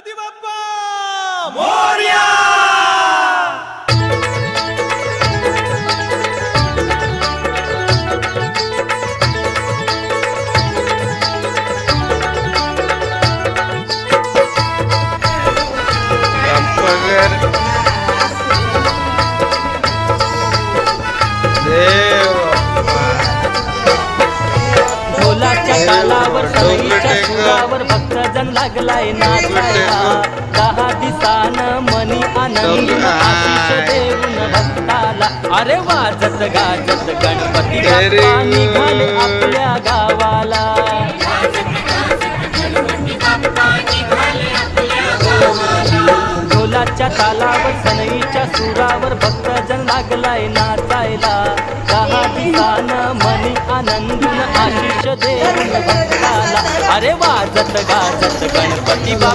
गणपती बाप्पा मोरया। ढोलाच्या तालावर सनईच्या सुरावर भक्तजन लागलाय नाचायला। 10 दिसानं मनी आनंदून आशिष देऊन भक्ताला। अरे वाजत गाजत गणपती बाप्पा निघाले आपल्या गावाला। ढोलाच्या तालावर सनईच्या सुरावर भक्तजन लागलाय नाचायला। 10 दिसानं मनी आनंदून आशिष देऊन भक्ताला। अरे वाजत गाजत गणपती बाप्पा